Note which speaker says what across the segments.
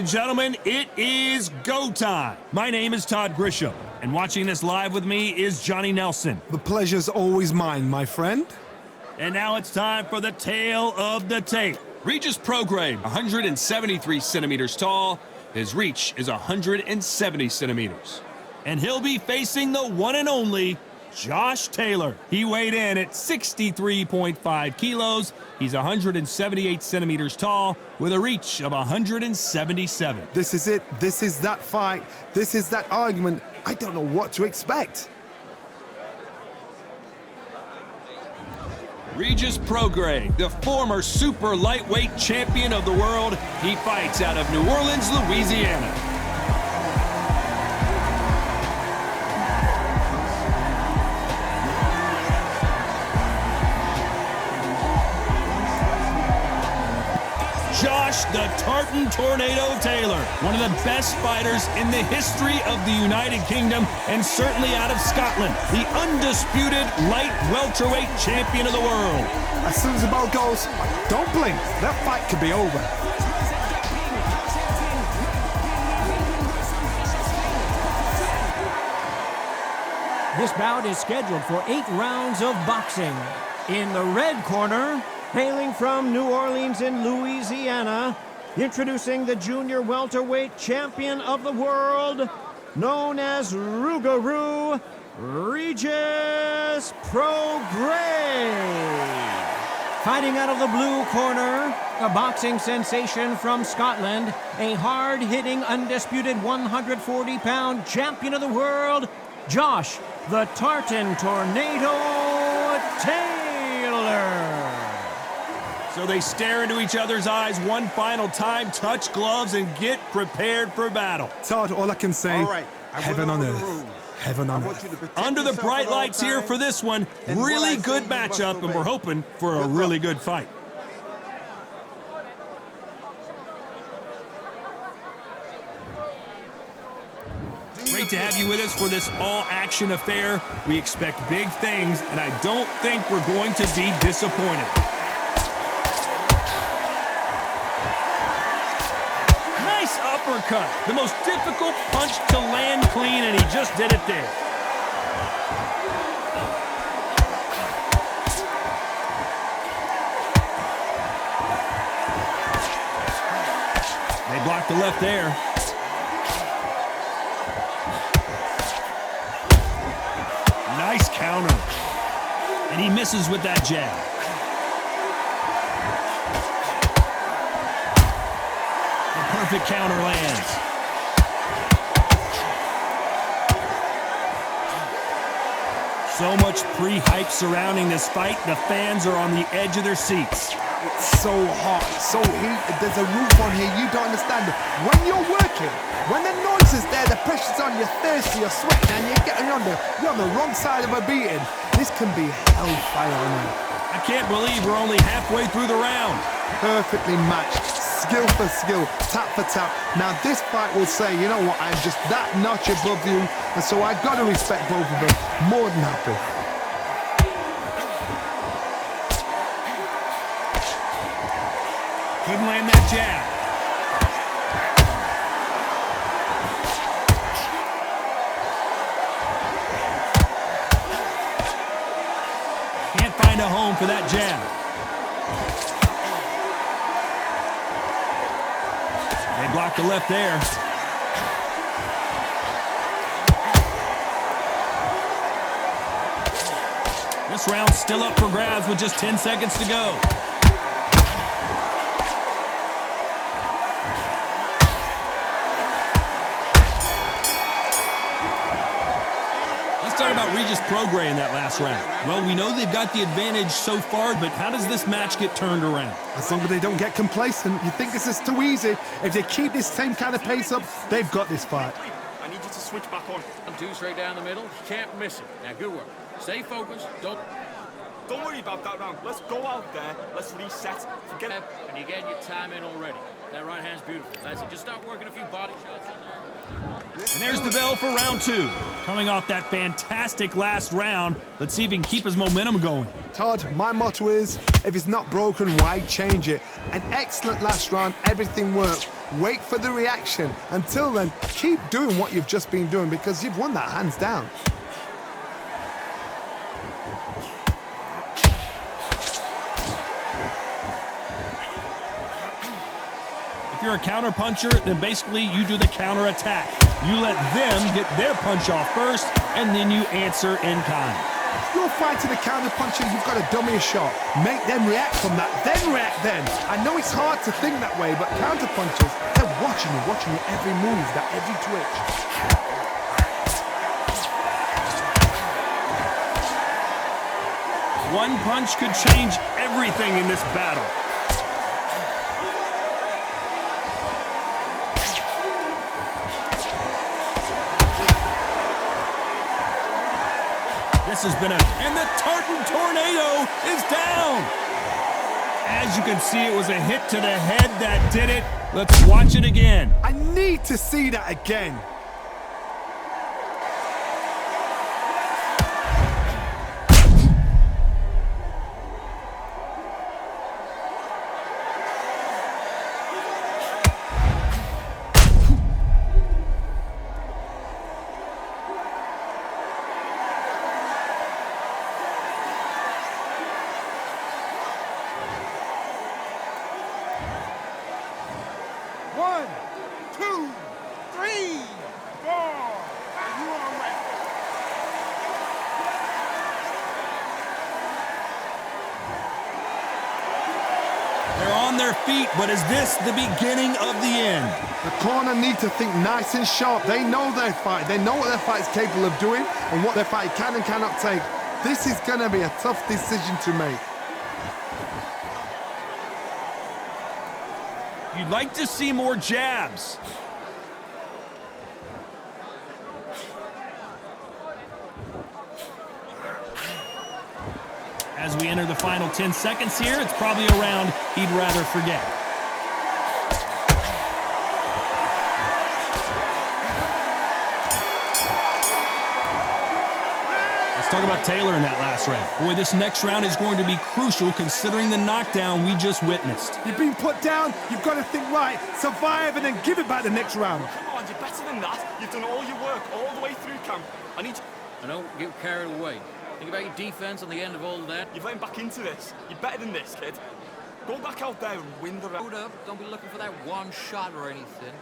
Speaker 1: gentlemen, it is go time. My name is Todd Grisham, and watching this live with me is Johnny Nelson.
Speaker 2: The pleasure's always mine, my friend.
Speaker 1: And now it's time for the tale of the tape.
Speaker 3: Regis Prograis, 173 centimeters tall. His reach is 170 centimeters.
Speaker 1: And he'll be facing the one and only Josh Taylor. He weighed in at 63.5 kilos. He's 178 centimeters tall with a reach of 177.
Speaker 2: This is it. This is that fight. This is that argument. I don't know what to expect.
Speaker 3: Regis Prograis, the former super lightweight champion of the world. He fights out of New Orleans, Louisiana.
Speaker 1: Josh the Tartan Tornado Taylor, one of the best fighters in the history of the United Kingdom and certainly out of Scotland, the undisputed light welterweight champion of the world.
Speaker 2: As soon as the bell goes, don't blink. That fight could be over.
Speaker 4: This bout is scheduled for 8 rounds of boxing. In the red corner, hailing from New Orleans in Louisiana, introducing the junior welterweight champion of the world, known as Rougarou, Regis Prograis. Fighting out of the blue corner, a boxing sensation from Scotland, a hard-hitting, undisputed 140-pound champion of the world, Josh the Tartan Tornado Taylor.
Speaker 1: So they stare into each other's eyes one final time, touch gloves, and get prepared for battle.
Speaker 2: Todd, all I can say, heaven on earth. Heaven on earth.
Speaker 1: Under the bright lights here for this one, really good matchup, and we're hoping for a really good fight. Great to have you with us for this all-action affair. We expect big things, and I don't think we're going to be disappointed. Nice uppercut. The most difficult punch to land clean, and he just did it there. They blocked the left there. Nice counter. And he misses with that jab. The perfect counter lands. So much pre-hype surrounding this fight. The fans are on the edge of their seats.
Speaker 2: It's so hot, so heated. There's a roof on here. You don't understand it. When you're working, when the noise is there, the pressure's on, you're thirsty, you're sweating, and you're on the wrong side of a beating. This can be hellfire on you.
Speaker 1: I can't believe we're only halfway through the round.
Speaker 2: Perfectly matched, skill for skill, tap for tap. Now this fight will say, you know what, I'm just that notch above you, and so I've got to respect both of them. More than happy.
Speaker 1: Couldn't land that jab. Can't find a home for that jab. They blocked the left there. This round's still up for grabs with just 10 seconds to go. Talk about Regis Prograis in that last round. Well, we know they've got the advantage so far, but how does this match get turned around?
Speaker 2: As long as they don't get complacent, you think this is too easy. If they keep this same kind of pace up, they've got this fight.
Speaker 5: I need you to switch back on. And 2 straight down the middle. You can't miss it. Now, good work. Stay focused. Don't
Speaker 6: worry about that round. Let's go out there. Let's reset. Forget it.
Speaker 5: And you're getting your time in already. That right hand's beautiful. That's it. Just start working a few body shots in there.
Speaker 1: And there's the bell for round 2. Coming off that fantastic last round, let's see if he can keep his momentum going.
Speaker 2: Todd, my motto is, if it's not broken, why change it? An excellent last round, everything worked. Wait for the reaction. Until then, keep doing what you've just been doing because you've won that hands down.
Speaker 1: If you're a counter puncher, then basically you do the counter attack. You let them get their punch off first, and then you answer in kind.
Speaker 2: If you're fighting a counter puncher, you've got to dummy a shot. Make them react from that, then react then. I know it's hard to think that way, but counter punchers, they're watching your every move, that every twitch.
Speaker 1: One punch could change everything in this battle. This has been and the Tartan Tornado is down. As you can see, it was a hit to the head that did it. Let's watch it again.
Speaker 2: I need to see that again.
Speaker 1: Their feet, but is this the beginning of the end?
Speaker 2: The corner need to think nice and sharp. They know their fight. They know what their fight is capable of doing and what their fight can and cannot take. This is going to be a tough decision to make.
Speaker 1: You'd like to see more jabs. As we enter the final 10 seconds here, it's probably a round he'd rather forget. Let's talk about Taylor in that last round. Boy, this next round is going to be crucial considering the knockdown we just witnessed.
Speaker 2: You've been put down, you've got to think right, survive and then give it back the next round.
Speaker 6: Come on, you're better than that. You've done all your work all the way through camp. I need to...
Speaker 5: And don't get carried away. Think about your defense on the end of all of that.
Speaker 6: You've let him back into this. You're better than this, kid. Go back out there and win the round.
Speaker 5: Hold up. Don't be looking for that one shot or anything.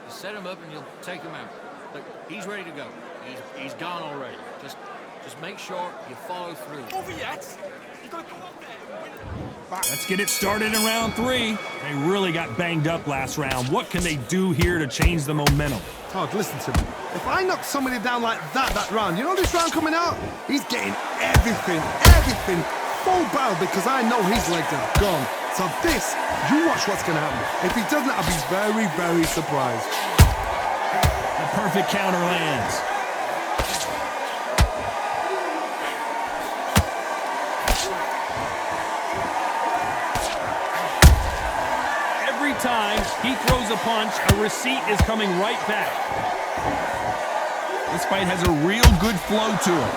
Speaker 5: You set him up and you'll take him out. Look, he's ready to go. He's gone already. Just make sure you follow through.
Speaker 6: Over yet? You got to go out there and win.
Speaker 1: Let's get it started in round 3. They really got banged up last round. What can they do here to change the momentum?
Speaker 2: Todd, listen to me. If I knock somebody down like that round, you know this round coming out? He's getting everything, full barrel because I know his legs are gone. So this, you watch what's going to happen. If he doesn't, I'll be very, very surprised.
Speaker 1: The perfect counter lands. Every time he throws a punch, a receipt is coming right back. This fight has a real good flow to it.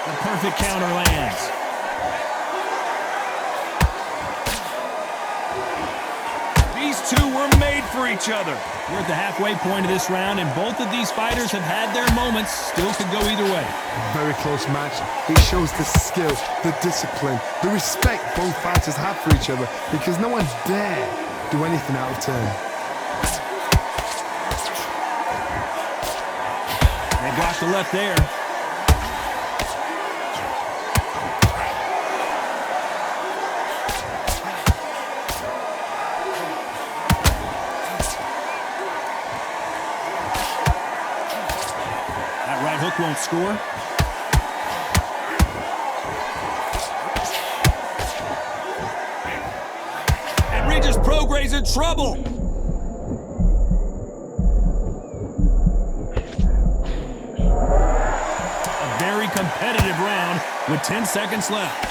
Speaker 1: The perfect counter lands. These two were made for each other. We're at the halfway point of this round, and both of these fighters have had their moments. Still could go either way.
Speaker 2: Very close match. It shows the skill, the discipline, the respect both fighters have for each other because no one dare do anything out of turn.
Speaker 1: They blocked the left there. That right hook won't score. And Regis Prograis in trouble. competitive round with 10 seconds left.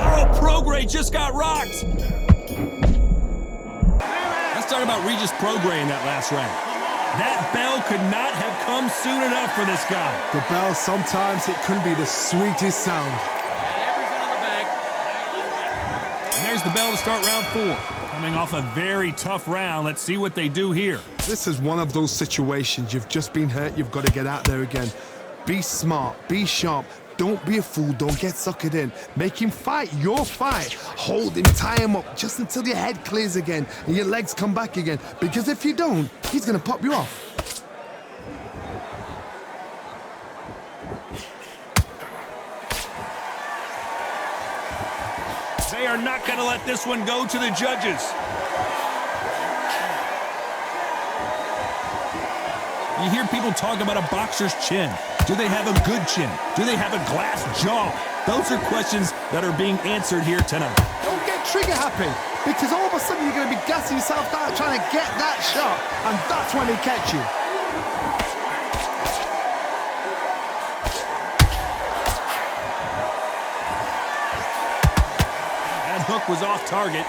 Speaker 1: Oh, Prograis just got rocked. Let's talk about Regis Prograis in that last round. That bell could not have come soon enough for this guy.
Speaker 2: The bell, sometimes it can be the sweetest sound.
Speaker 5: Everything in the bag.
Speaker 1: And there's the bell to start round 4. Coming off a very tough round, let's see what they do here.
Speaker 2: This is one of those situations. You've just been hurt, you've got to get out there again. Be smart, be sharp. Don't be a fool, don't get suckered in. Make him fight your fight. Hold him, tie him up, just until your head clears again and your legs come back again. Because if you don't, he's gonna pop you off.
Speaker 1: They are not going to let this one go to the judges. You hear people talk about a boxer's chin. Do they have a good chin? Do they have a glass jaw? Those are questions that are being answered here tonight.
Speaker 2: Don't get trigger happy, because all of a sudden you're going to be gassing yourself out trying to get that shot, and that's when he catch you.
Speaker 1: That hook was off target.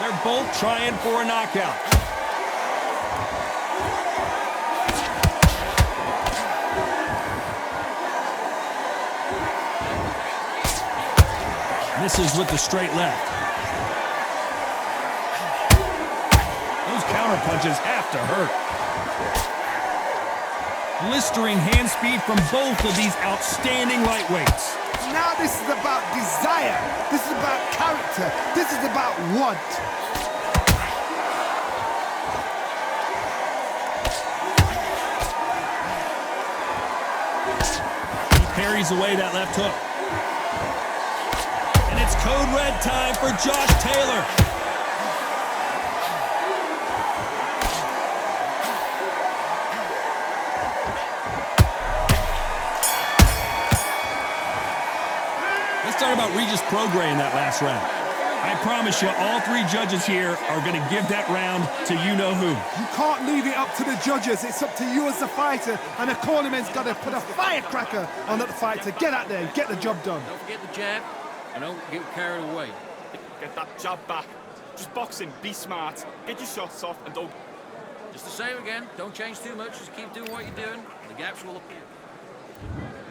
Speaker 1: They're both trying for a knockout. Misses with the straight left. Those counter punches have to hurt. Blistering hand speed from both of these outstanding lightweights.
Speaker 2: Now this is about desire. This is about character. This is about want.
Speaker 1: He parries away that left hook. And it's code red time for Josh Taylor. Let's talk about Regis Prograis in that last round. I promise you, all 3 judges here are going to give that round to you-know-who.
Speaker 2: You can't leave it up to the judges. It's up to you as the fighter, and the cornerman's got to put a firecracker on that fighter. Get out there and get the job done.
Speaker 5: Don't forget the jab, and don't get carried away.
Speaker 6: Get that jab back. Just boxing, be smart. Get your shots off and don't...
Speaker 5: Just the same again. Don't change too much. Just keep doing what you're doing. The gaps will appear.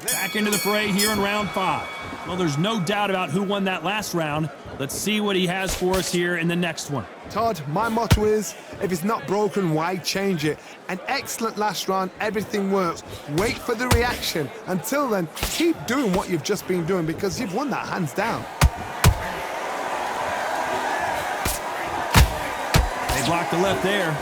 Speaker 1: Back into the fray here in round 5. Well, there's no doubt about who won that last round. Let's see what he has for us here in the next one.
Speaker 2: Todd, my motto is, if it's not broken, why change it? An excellent last round, everything works. Wait for the reaction. Until then, keep doing what you've just been doing, because you've won that hands down.
Speaker 1: They blocked the left there.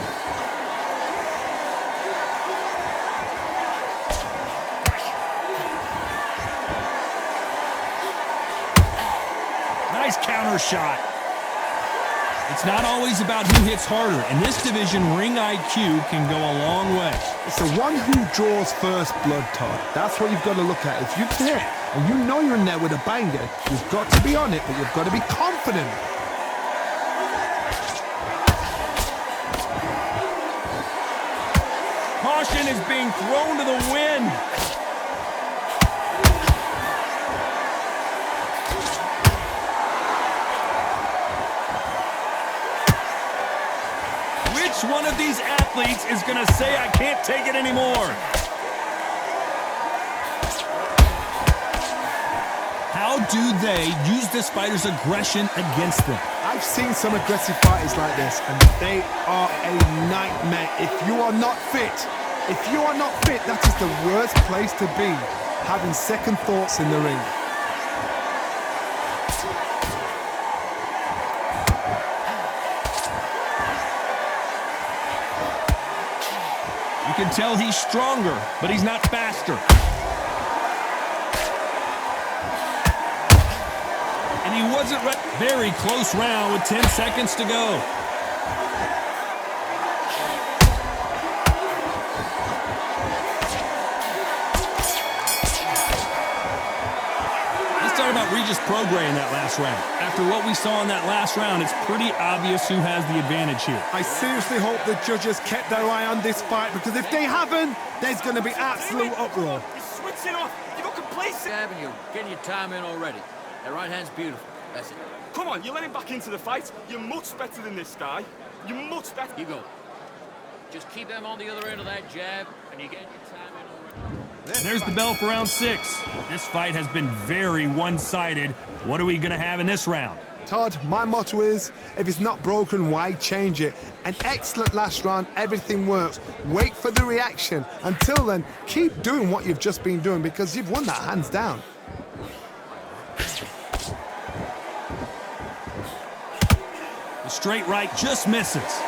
Speaker 1: Nice counter shot. It's not always about who hits harder. In this division, ring IQ can go a long way.
Speaker 2: It's the one who draws first blood, Todd. That's what you've got to look at. If you've hit and you know you're in there with a banger, you've got to be on it, but you've got to be confident.
Speaker 1: Caution is being thrown to the wind. Which one of these athletes is going to say, I can't take it anymore? How do they use this fighter's aggression against them?
Speaker 2: I've seen some aggressive fighters like this, and they are a nightmare. If you are not fit, that is the worst place to be, having second thoughts in the ring.
Speaker 1: You can tell he's stronger, but he's not faster. And he wasn't ready. Very close round with 10 seconds to go. Let's talk about about Regis Prograis in that last round? After what we saw in that last round, it's pretty obvious who has the advantage here.
Speaker 2: I seriously hope the judges kept their eye on this fight, because if they haven't, there's going to be absolute uproar.
Speaker 6: You're switching off. You got complacent.
Speaker 5: Jabbing you, getting your time in already. That right hand's beautiful. That's it.
Speaker 6: Come on, you're letting back into the fight. You're much better than this guy. You're much better.
Speaker 5: You go. Just keep them on the other end of that jab, and you get your time in already.
Speaker 1: And there's the bell for round 6. This fight has been very one-sided. What are we going to have in this round?
Speaker 2: Todd, my motto is, if it's not broken, why change it? An excellent last round, everything works. Wait for the reaction. Until then, keep doing what you've just been doing, because you've won that hands down.
Speaker 1: The straight right just misses.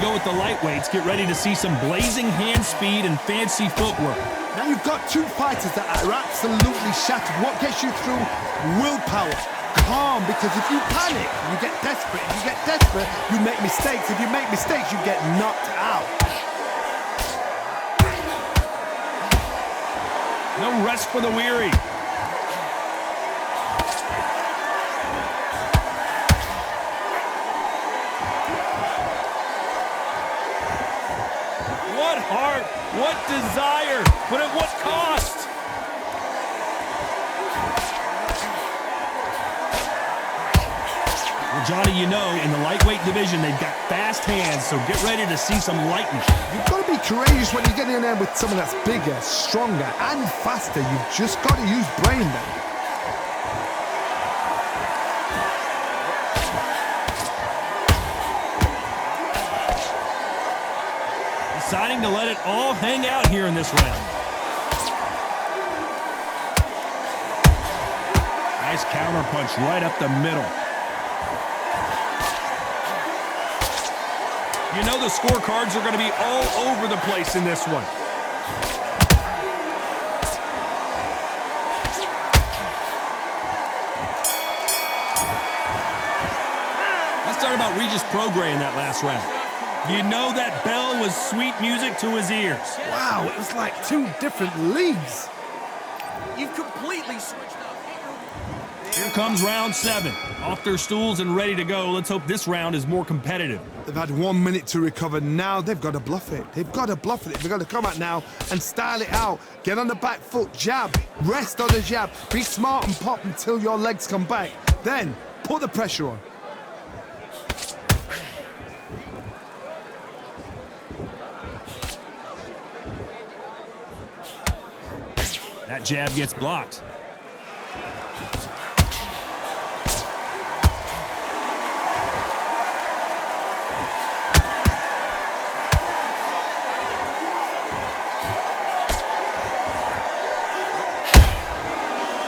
Speaker 1: Go with the lightweights. Get ready to see some blazing hand speed and fancy footwork.
Speaker 2: Now you've got two fighters that are absolutely shattered. What gets you through? Willpower. Calm, because if you panic, you get desperate. If you get desperate, you make mistakes. If you make mistakes, you get knocked out.
Speaker 1: No rest for the weary. What heart, what desire, but at what cost? Well, Johnny, you know, in the lightweight division, they've got fast hands, so get ready to see some lightning.
Speaker 2: You've got to be courageous when you get in there with someone that's bigger, stronger, and faster. You've just got to use brain then.
Speaker 1: Deciding to let it all hang out here in this round. Nice counter punch right up the middle. You know the scorecards are going to be all over the place in this one. Let's talk about Regis Prograis in that last round. You know that bell was sweet music to his ears.
Speaker 2: Wow, it was like two different leagues.
Speaker 5: You've completely switched up.
Speaker 1: Here comes round 7. Off their stools and ready to go. Let's hope this round is more competitive.
Speaker 2: They've had 1 minute to recover. Now they've got to bluff it. They've got to bluff it. They've got to come out now and style it out. Get on the back foot, jab, rest on the jab. Be smart and pop until your legs come back. Then put the pressure on.
Speaker 1: That jab gets blocked.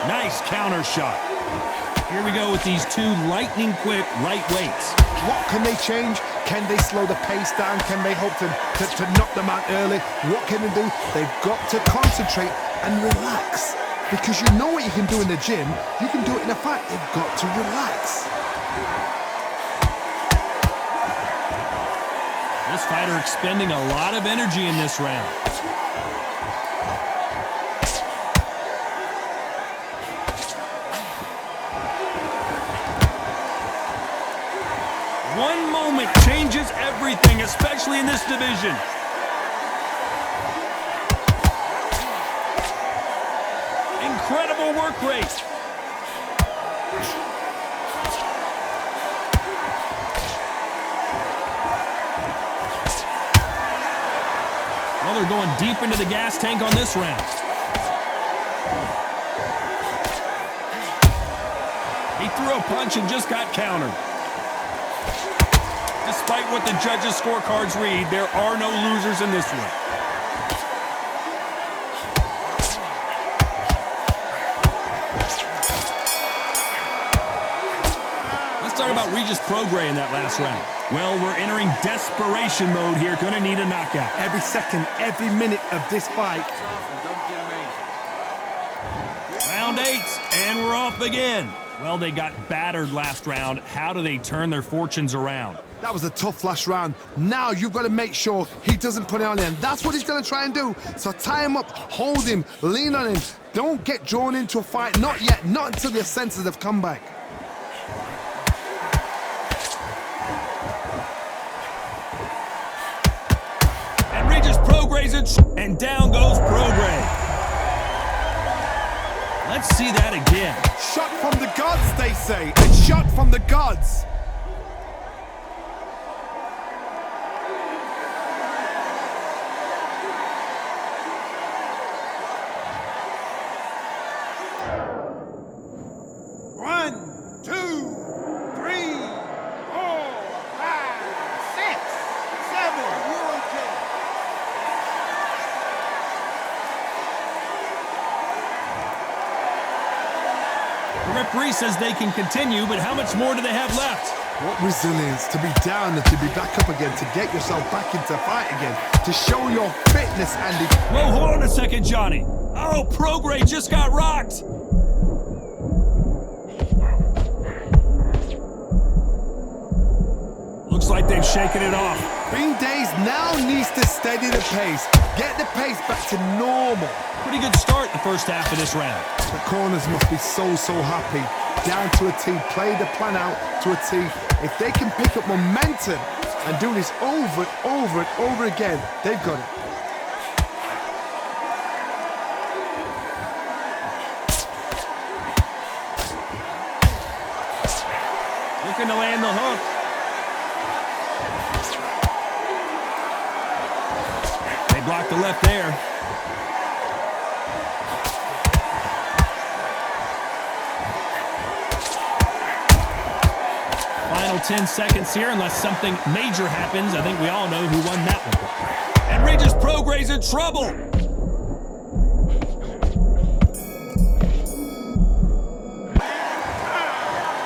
Speaker 1: Nice counter shot. Here we go with these two lightning-quick lightweights.
Speaker 2: What can they change? Can they slow the pace down? Can they hope to knock them out early? What can they do? They've got to concentrate and relax. Because you know what you can do in the gym, you can do it in a fight. They've got to relax.
Speaker 1: This fighter expending a lot of energy in this round. One moment changes everything, especially in this division. Incredible work rate. Well, they're going deep into the gas tank on this round. He threw a punch and just got countered. Despite what the judges' scorecards read, there are no losers in this one. Let's talk about Regis Prograis in that last round. Well, we're entering desperation mode here. Gonna need a knockout.
Speaker 2: Every second, every minute of this fight.
Speaker 1: Round 8, and we're off again. Well, they got battered last round. How do they turn their fortunes around?
Speaker 2: That was a tough last round. Now you've got to make sure he doesn't put it on him. That's what he's going to try and do. So tie him up, hold him, lean on him. Don't get drawn into a fight. Not yet. Not until your senses have come back.
Speaker 1: And Regis Prograis and down goes Prograis. Let's see that again.
Speaker 2: Shot from the gods, they say. It's shot from the gods.
Speaker 1: The referee says they can continue, but how much more do they have left?
Speaker 2: What resilience to be down and to be back up again, to get yourself back into fight again, to show your fitness, Andy.
Speaker 1: Whoa, hold on a second, Johnny. Oh, Prograis just got rocked. Looks like they've shaken it off.
Speaker 2: Bean Days now needs to steady the pace, get the pace back to normal.
Speaker 1: Pretty good start the first half of this round.
Speaker 2: The corners must be so happy. Down to a T, play the plan out to a T. If they can pick up momentum and do this over and over and over again, they've got it.
Speaker 1: Looking to land the hook. They blocked the left there. Final 10 seconds here, unless something major happens. I think we all know who won that one. And Regis Prograis in trouble.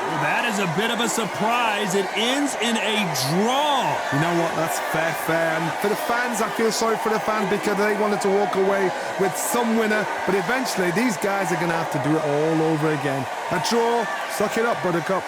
Speaker 1: Well, that is a bit of a surprise. It ends in a draw.
Speaker 2: You know what? That's fair. And for the fans, I feel sorry for the fans because they wanted to walk away with some winner. But eventually, these guys are going to have to do it all over again. A draw. Suck it up, Buttercup.